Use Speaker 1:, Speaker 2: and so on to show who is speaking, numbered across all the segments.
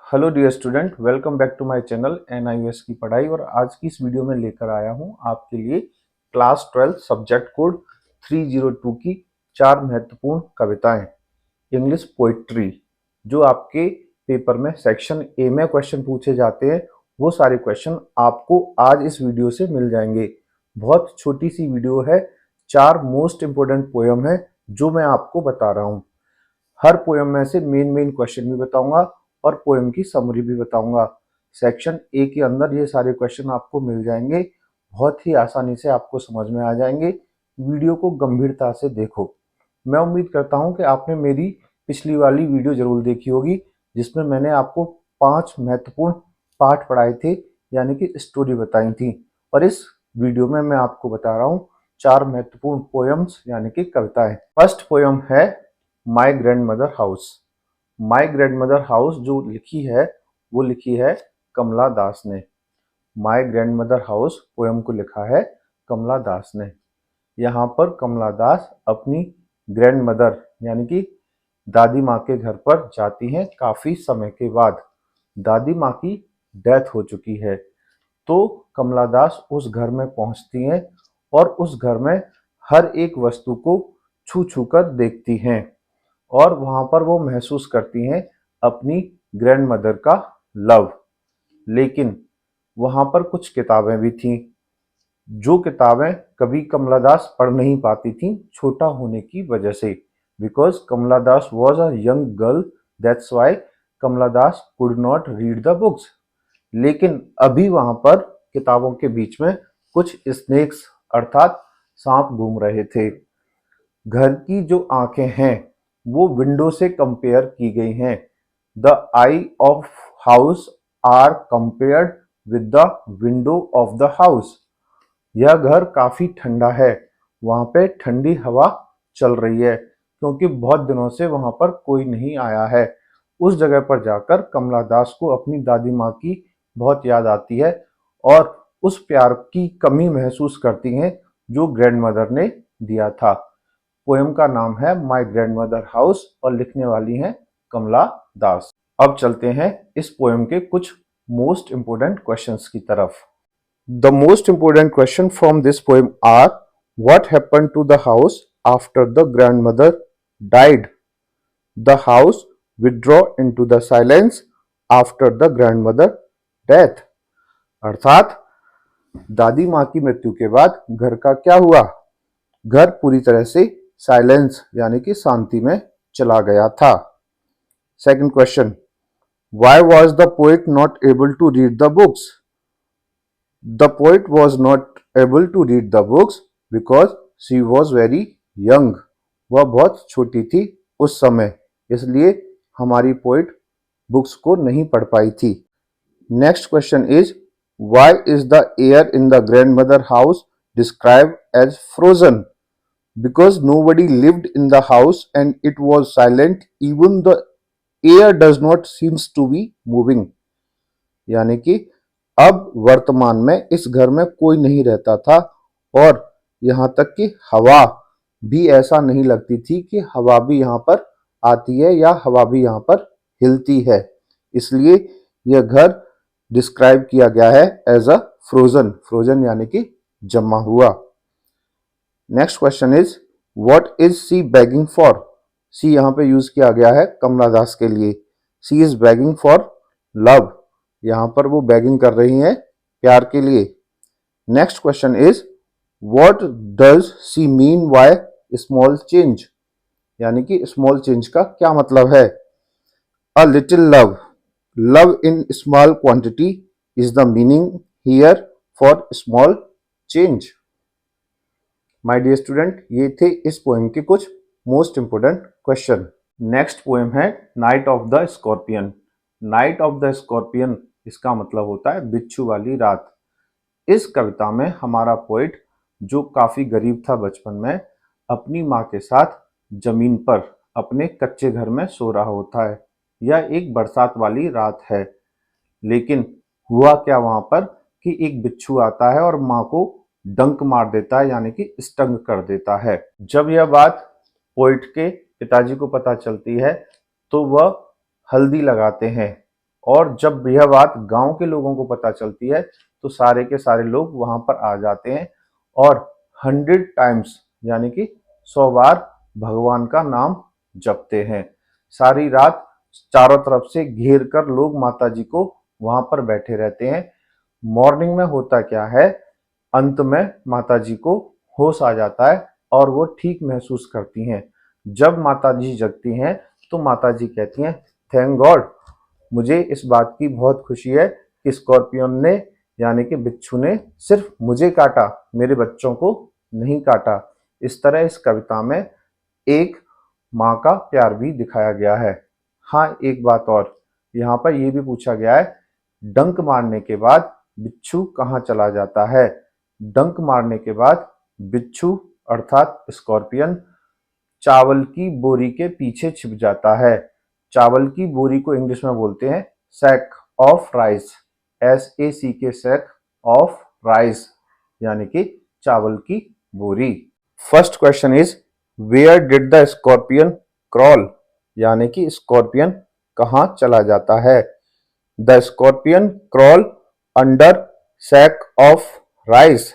Speaker 1: Hello dear student, welcome back to my channel NIOS की पढ़ाई। और आज की इस वीडियो में लेकर आया हूं आपके लिए क्लास 12 सब्जेक्ट कोड 302 की 4 महत्वपूर्ण कविताएं इंग्लिश पोइट्री, जो आपके पेपर में सेक्शन ए में क्वेश्चन पूछे जाते हैं। वो सारे क्वेश्चन आपको आज इस वीडियो से मिल जाएंगे। बहुत छोटी सी वीडियो है, 4 मोस्ट इंपोर्टेंट पोयम है जो मैं आपको बता रहा हूँ। हर पोयम में से मेन क्वेश्चन भी बताऊंगा और पोयम की समरी भी बताऊंगा। सेक्शन ए के अंदर ये सारे क्वेश्चन आपको मिल जाएंगे, बहुत ही आसानी से आपको समझ में आ जाएंगे। वीडियो को गंभीरता से देखो। मैं उम्मीद करता हूं कि आपने मेरी पिछली वाली वीडियो जरूर देखी होगी, जिसमें मैंने आपको 5 महत्वपूर्ण पाठ पढ़ाए थे, यानी कि स्टोरी बताई थी। और इस वीडियो में मैं आपको बता रहा हूँ 4 महत्वपूर्ण पोयम्स यानी कि कविताएं। फर्स्ट पोयम है my grand mother house. My grand mother house जो लिखी है वो लिखी है कमला दास ने। My grand mother house poem को लिखा है कमला दास ने। यहाँ पर कमला दास अपनी ग्रैंड मदर यानी कि दादी माँ के घर पर जाती हैं काफी समय के बाद। दादी माँ की डेथ हो चुकी है, तो कमला दास उस घर में पहुंचती हैं और उस घर में हर एक वस्तु को छू छू कर देखती हैं और वहां पर वो महसूस करती हैं अपनी ग्रैंड मदर का लव। लेकिन वहां पर कुछ किताबें भी थीं, जो किताबें कभी कमला दास पढ़ नहीं पाती थीं छोटा होने की वजह से। Because Kamala Das was a young girl, that's why Kamala Das could not read the books. लेकिन अभी वहां पर किताबों के बीच में कुछ स्नेक्स अर्थात सांप घूम रहे थे। घर की जो आंखें हैं वो विंडो से कंपेयर की गई हैं। The eye of house are compared with the window of the house. यह घर काफी ठंडा है, वहां पे ठंडी हवा चल रही है क्योंकि बहुत दिनों से वहां पर कोई नहीं आया है। उस जगह पर जाकर कमला दास को अपनी दादी माँ की बहुत याद आती है और उस प्यार की कमी महसूस करती हैं जो ग्रैंड मदर ने दिया था। पोयम का नाम है माई ग्रैंड मदर हाउस और लिखने वाली हैं कमला दास। अब चलते हैं इस पोयम के कुछ मोस्ट इंपोर्टेंट क्वेश्चंस की तरफ। The most important question from this poem are what happened to the house after the grand mother died. The house withdraw into the silence after the grand mother death. अर्थात दादी माँ की मृत्यु के बाद घर का क्या हुआ। घर पूरी तरह से साइलेंस यानी कि शांति में चला गया था। Second question, why was the poet not able to read the books. The poet was not able to read the books because she was very young. वह बहुत छोटी थी उस समय, इसलिए हमारी पोएट बुक्स को नहीं पढ़ पाई थी। Next question is why is the air in the grand mother house described as frozen. Because nobody lived in the house and it was silent, even the air does not seems to be moving। यानी कि अब वर्तमान में इस घर में कोई नहीं रहता था और यहाँ तक कि हवा भी ऐसा नहीं लगती थी कि हवा भी यहाँ पर आती है या हवा भी यहाँ पर हिलती है। इसलिए यह घर डिस्क्राइब किया गया है एज अ फ्रोजन। फ्रोजन यानी कि जमा हुआ। Next question is what is she begging for. She यहाँ पे यूज किया गया है कमला दास के लिए। सी इज बेगिंग फॉर लव। यहाँ पर वो बेगिंग कर रही हैं प्यार के लिए। Next question is what does see mean by small change. यानी कि स्मॉल चेंज का क्या मतलब है। A little love, love in small quantity is the meaning here for small change. My dear student, ये थे इस पोएम के कुछ most important question. Next poem है night of the scorpion. Night of the scorpion इसका मतलब होता है बिच्छू वाली रात। इस कविता में हमारा पोएट, जो काफी गरीब था बचपन में, अपनी माँ के साथ जमीन पर अपने कच्चे घर में सो रहा होता है। यह एक बरसात वाली रात है। लेकिन हुआ क्या वहां पर कि एक बिच्छू आता है और माँ को डंक मार देता है, यानी कि स्टंग कर देता है। जब यह बात पोइट के पिताजी को पता चलती है तो वह हल्दी लगाते हैं और जब यह बात गांव के लोगों को पता चलती है तो सारे के सारे लोग वहां पर आ जाते हैं और 100 टाइम्स यानी कि 100 बार भगवान का नाम जपते हैं। सारी रात चारों तरफ से घेर कर लोग माता जी को वहां पर बैठे रहते हैं। मॉर्निंग में होता क्या है, अंत में माता जी को होश आ जाता है और वो ठीक महसूस करती हैं। जब माता जी जगती हैं तो माता जी कहती हैं, थैंक गॉड, मुझे इस बात की बहुत खुशी है कि स्कॉर्पियन ने यानी कि बिच्छू ने सिर्फ मुझे काटा, मेरे बच्चों को नहीं काटा। इस तरह इस कविता में एक माँ का प्यार भी दिखाया गया है। हाँ, एक बात और, यहाँ पर यह भी पूछा गया है, डंक मारने के बाद बिच्छू कहाँ चला जाता है। डंक मारने के बाद बिच्छू अर्थात स्कॉर्पियन चावल की बोरी के पीछे छिप जाता है। चावल की बोरी को इंग्लिश में बोलते हैं sack of rice, SACK, sack of rice यानी कि चावल की बोरी। First question is, where did the scorpion crawl, यानी कि स्कॉर्पियन कहाँ चला जाता है। The scorpion crawl under sack of rice.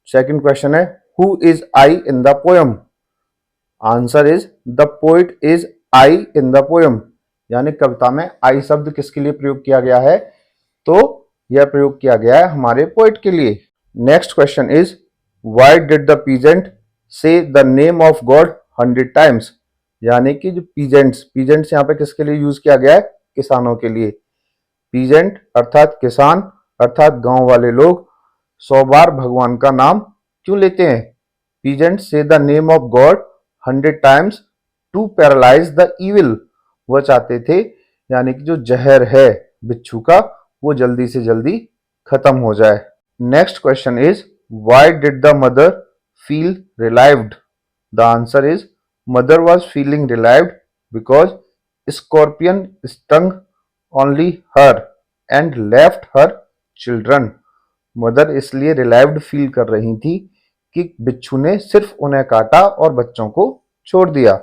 Speaker 1: Second question है, who is I in the poem. Answer is the poet is I in the poem, यानी कविता में आई शब्द किसके लिए प्रयोग किया गया है, तो यह प्रयोग किया गया है हमारे पोइट के लिए। Next question is, why did the peasant से the name of God 100 times, यानी कि जो पीजेंट्स यहाँ पे किसके लिए यूज किया गया है, किसानों के लिए। पीजेंट अर्थात किसान अर्थात गांव वाले लोग 100 बार भगवान का नाम क्यों लेते हैं। पीजेंट से the name of God 100 times to paralyze the evil, वह चाहते थे यानी कि जो जहर है बिच्छू का वो जल्दी से जल्दी खत्म हो जाए। Next question is, why did the mother feel relieved. The answer is, mother was feeling relieved because scorpion stung only her and left her children. Mother इसलिए रिलाइव्ड फील कर रही थी कि बिच्छू ने सिर्फ उन्हें काटा और बच्चों को छोड़ दिया।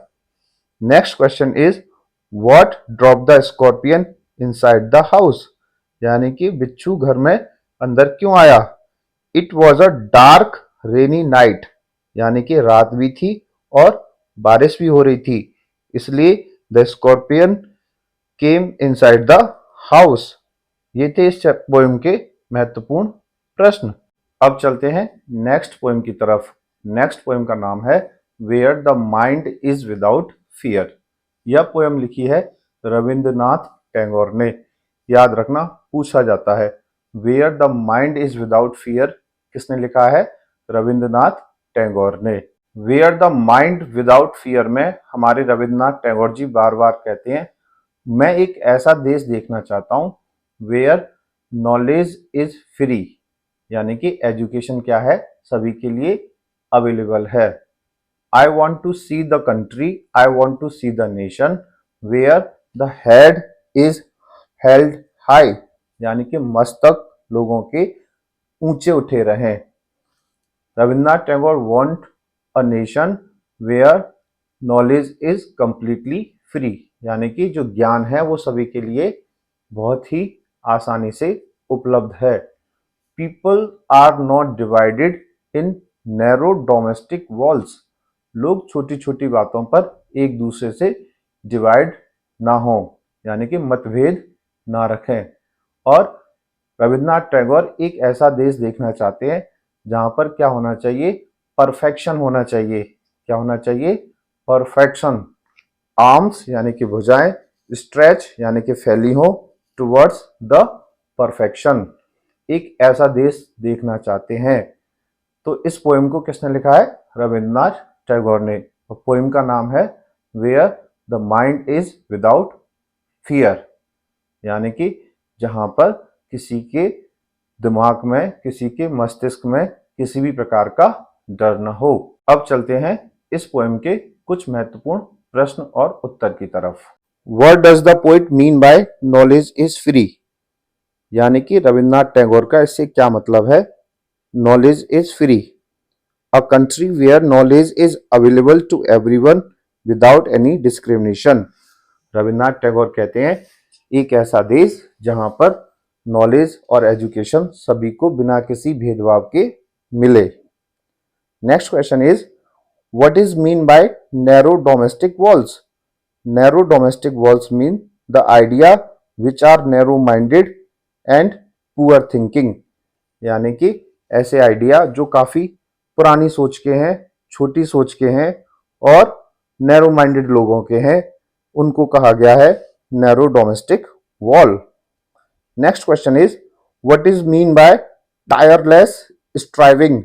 Speaker 1: Next question is, what drop the scorpion inside the house, यानी कि बिच्छू घर में अंदर क्यों आया। It was a dark rainy night, यानी कि रात भी थी और बारिश भी हो रही थी, इसलिए the scorpion came inside the house. ये थे इस पोएम के महत्वपूर्ण प्रश्न। अब चलते हैं नेक्स्ट पोएम की तरफ। नेक्स्ट पोएम का नाम है where the mind is without fear. यह पोएम लिखी है रविंद्रनाथ टैगोर ने। याद रखना, पूछा जाता है where the mind is without fear किसने लिखा है, रविंद्रनाथ टैगोर ने। Where the mind without fear में हमारे रविंद्रनाथ टैगोर जी बार बार कहते हैं, मैं एक ऐसा देश देखना चाहता हूं वेयर नॉलेज इज फ्री, यानी कि एजुकेशन क्या है, सभी के लिए अवेलेबल है। I want to see the country, I want to see the nation where the head is held high, यानी कि मस्तक लोगों के ऊंचे उठे रहें। Rabindranath Tagore want a nation where knowledge is completely free, यानी कि जो ज्ञान है वो सभी के लिए बहुत ही आसानी से उपलब्ध है। People are not divided in narrow domestic walls, लोग छोटी छोटी बातों पर एक दूसरे से डिवाइड ना हो, यानी कि मतभेद ना रखें। और रविंद्रनाथ टैगोर एक ऐसा देश देखना चाहते हैं जहां पर क्या होना चाहिए, परफेक्शन होना चाहिए। क्या होना चाहिए, परफेक्शन। आर्म्स यानी कि भुजाएं, स्ट्रेच यानी कि फैली हो टुवर्ड्स द परफेक्शन, एक ऐसा देश देखना चाहते हैं। तो इस पोएम को किसने लिखा है, रविंद्रनाथ टैगोर ने। और पोएम का नाम है where the mind is without fear, यानी कि जहां पर किसी के दिमाग में, किसी के मस्तिष्क में किसी भी प्रकार का डर न हो। अब चलते हैं इस पोएम के कुछ महत्वपूर्ण प्रश्न और उत्तर की तरफ। What does the poet mean by knowledge is free, यानी कि रविंद्रनाथ टैगोर का इससे क्या मतलब है, knowledge is free. A country where knowledge is available to everyone without any discrimination. Rabindranath Tagore कहते हैं एक ऐसा देश जहां पर नॉलेज और एजुकेशन सभी को बिना किसी भेदभाव के मिले। Next question is what is mean by narrow domestic walls. Narrow domestic walls mean the idea which are narrow minded and poor thinking, यानी कि ऐसे आइडिया जो काफी पुरानी सोच के हैं, छोटी सोच के हैं और नैरो माइंडेड लोगों के हैं, उनको कहा गया है narrow domestic wall. Next question is what is mean bye tireless striving.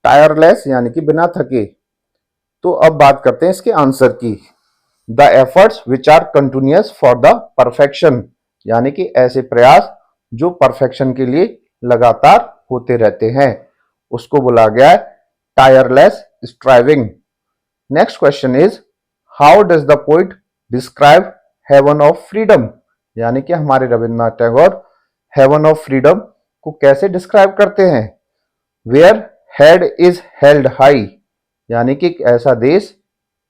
Speaker 1: Tireless यानी कि बिना थके। तो अब बात करते हैं इसके आंसर की। The efforts which are continuous for the perfection, यानी कि ऐसे प्रयास जो परफेक्शन के लिए लगातार होते रहते हैं, उसको बोला गया है tireless striving. Next question is how does the poet describe heaven of freedom, यानी कि हमारे Rabindranath Tagore heaven of freedom को कैसे डिस्क्राइब करते हैं। Where head is held high, यानी कि एक ऐसा देश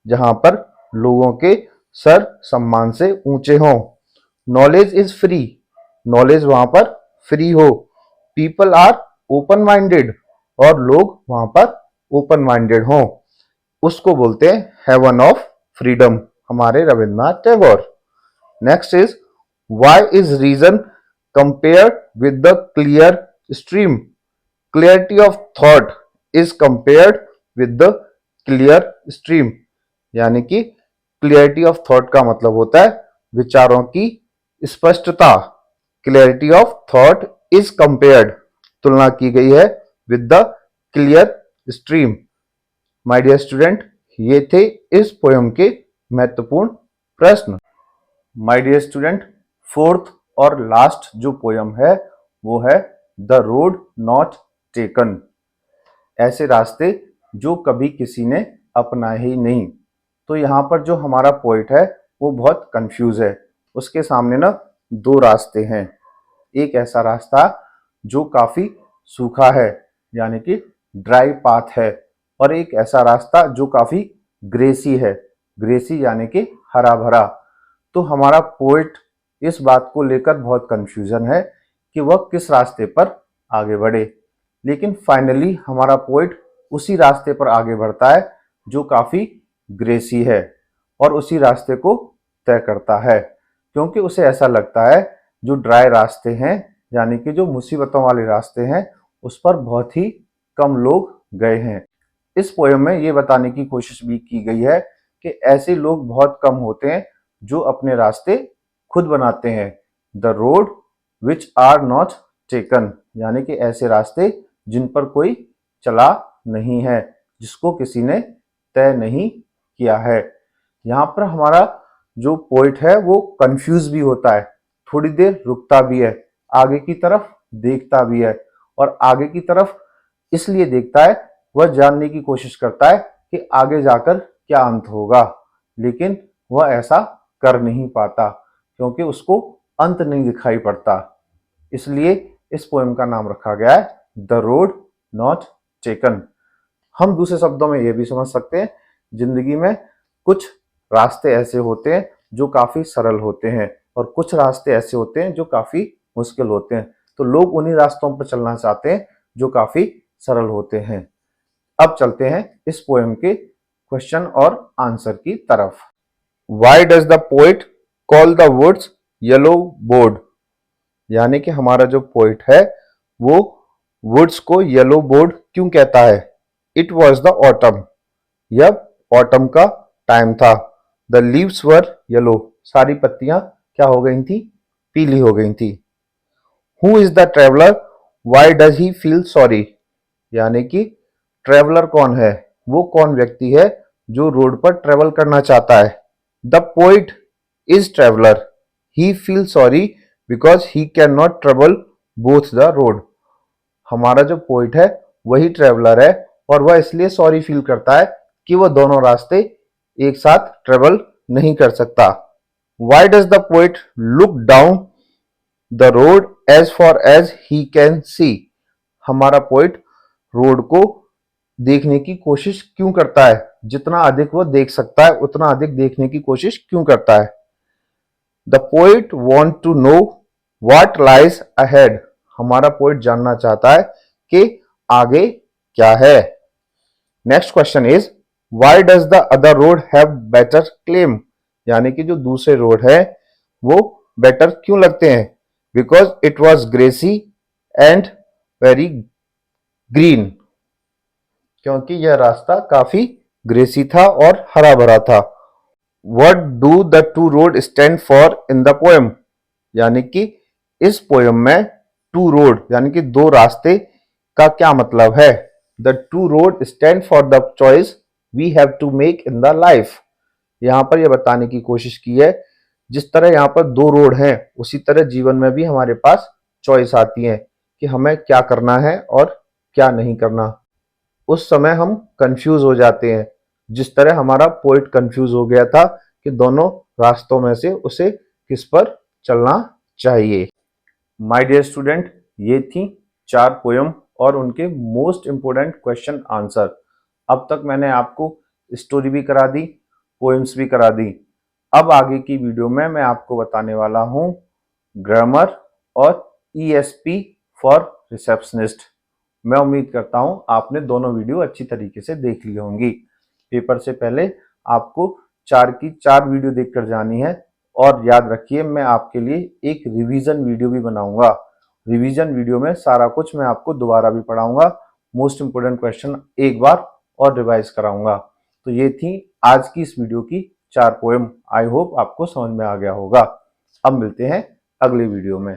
Speaker 1: जहां पर लोगों के सर सम्मान से ऊंचे हों। नॉलेज इज फ्री, नॉलेज वहां पर फ्री हो। पीपल आर ओपन माइंडेड, और लोग वहां पर ओपन माइंडेड हों, उसको बोलते हैं हेवन ऑफ फ्रीडम, हमारे Rabindranath Tagore. Next is why is reason compared with the clear stream. Clarity of thought is compared with the clear stream, यानी कि क्लियरिटी ऑफ थॉट का मतलब होता है विचारों की स्पष्टता। Clarity of thought is compared, तुलना की गई है with the clear stream. My dear student, ये थे इस पोयम के महत्वपूर्ण प्रश्न। माय डियर स्टूडेंट, फोर्थ और लास्ट जो पोयम है वो है द रोड नॉट टेकन। ऐसे रास्ते जो कभी किसी ने अपनाए ही नहीं। तो यहाँ पर जो हमारा पोइट है वो बहुत कंफ्यूज है। उसके सामने ना दो रास्ते हैं। एक ऐसा रास्ता जो काफी सूखा है, यानी कि ड्राई पाथ है, और एक ऐसा रास्ता जो काफी ग्रेसी है, ग्रेसी यानी कि हरा भरा। तो हमारा पोइट इस बात को लेकर बहुत कंफ्यूजन है कि वह किस रास्ते पर आगे बढ़े। लेकिन फाइनली हमारा पोइट उसी रास्ते पर आगे बढ़ता है जो काफी ग्रेसी है, और उसी रास्ते को तय करता है, क्योंकि उसे ऐसा लगता है जो ड्राई रास्ते हैं, यानी कि जो मुसीबतों वाले रास्ते हैं, उस पर बहुत ही कम लोग गए हैं। इस पोयम में ये बताने की कोशिश भी की गई है कि ऐसे लोग बहुत कम होते हैं जो अपने रास्ते खुद बनाते हैं। The road which are not taken, यानी कि ऐसे रास्ते जिन पर कोई चला नहीं है, जिसको किसी ने तय नहीं किया है। यहाँ पर हमारा जो पोइट है वो कंफ्यूज भी होता है, थोड़ी देर रुकता भी है, आगे की तरफ देखता भी है, और आगे की तरफ इसलिए देखता है, वह जानने की कोशिश करता है कि आगे जाकर क्या अंत होगा, लेकिन वह ऐसा कर नहीं पाता क्योंकि उसको अंत नहीं दिखाई पड़ता। इसलिए इस पोएम का नाम रखा गया है द रोड नॉट टेकन। हम दूसरे शब्दों में यह भी समझ सकते हैं, जिंदगी में कुछ रास्ते ऐसे होते हैं जो काफी सरल होते हैं, और कुछ रास्ते ऐसे होते हैं जो काफी मुश्किल होते हैं। तो लोग उन्हीं रास्तों पर चलना चाहते हैं जो काफी सरल होते हैं। अब चलते हैं इस पोएम के क्वेश्चन और आंसर की तरफ। Why does the poet call the woods yellow board? यानी कि हमारा जो पोइट है वो वुड्स को येलो बोर्ड क्यों कहता है। इट वॉज द ऑटम, यह ऑटम का टाइम था। द लीव्स वर येलो, सारी पत्तियां क्या हो गई थी, पीली हो गई थी। Who is the traveller, why does he feel sorry, यानी कि ट्रेवलर कौन है, वो कौन व्यक्ति है जो रोड पर ट्रेवल करना चाहता है। The poet is traveller, he feel sorry because he can not travel both the road. हमारा जो पोइट है वही ट्रेवलर है, और वह इसलिए सॉरी फील करता है कि वह दोनों रास्ते एक साथ ट्रेवल नहीं कर सकता। Why does the poet look down the road as far as he can see, हमारा पोइट रोड को देखने की कोशिश क्यों करता है, जितना अधिक वो देख सकता है उतना अधिक देखने की कोशिश क्यों करता है। The poet want to know what lies ahead. हमारा पोइट जानना चाहता है कि आगे क्या है। Next question is why does the other road have better claim. यानी कि जो दूसरे रोड है वो बेटर क्यों लगते हैं? Because it was grassy and very green. क्योंकि यह रास्ता काफी ग्रेसी था और हरा भरा था। What do the two road stand for in the poem. यानी कि इस पोएम में टू रोड यानी कि दो रास्ते का क्या मतलब है? The two road stand for the choice we have to make in the life. यहां पर यह बताने की कोशिश की है जिस तरह यहां पर दो रोड हैं उसी तरह जीवन में भी हमारे पास चॉइस आती है कि हमें क्या करना है और क्या नहीं करना। उस समय हम कंफ्यूज हो जाते हैं जिस तरह हमारा पोइट कंफ्यूज हो गया था कि दोनों रास्तों में से उसे किस पर चलना चाहिए। माय डियर स्टूडेंट, ये थी 4 पोयम और उनके मोस्ट इंपोर्टेंट क्वेश्चन आंसर। अब तक मैंने आपको स्टोरी भी करा दी, पोएम्स भी करा दी। अब आगे की वीडियो में मैं आपको बताने वाला हूं ग्रामर और ईएसपी फॉर रिसेप्शनिस्ट। मैं उम्मीद करता हूं आपने दोनों वीडियो अच्छी तरीके से देख ली होंगी। पेपर से पहले आपको 4 की 4 वीडियो देखकर जानी है। और याद रखिए मैं आपके लिए एक रिवीजन वीडियो भी बनाऊंगा। रिवीजन वीडियो में सारा कुछ मैं आपको दोबारा भी पढ़ाऊंगा, मोस्ट इंपोर्टेंट क्वेश्चन एक बार और रिवाइज कराऊंगा। तो ये थी आज की इस वीडियो की 4 पोएम। आई होप आपको समझ में आ गया होगा। अब मिलते हैं अगले वीडियो में।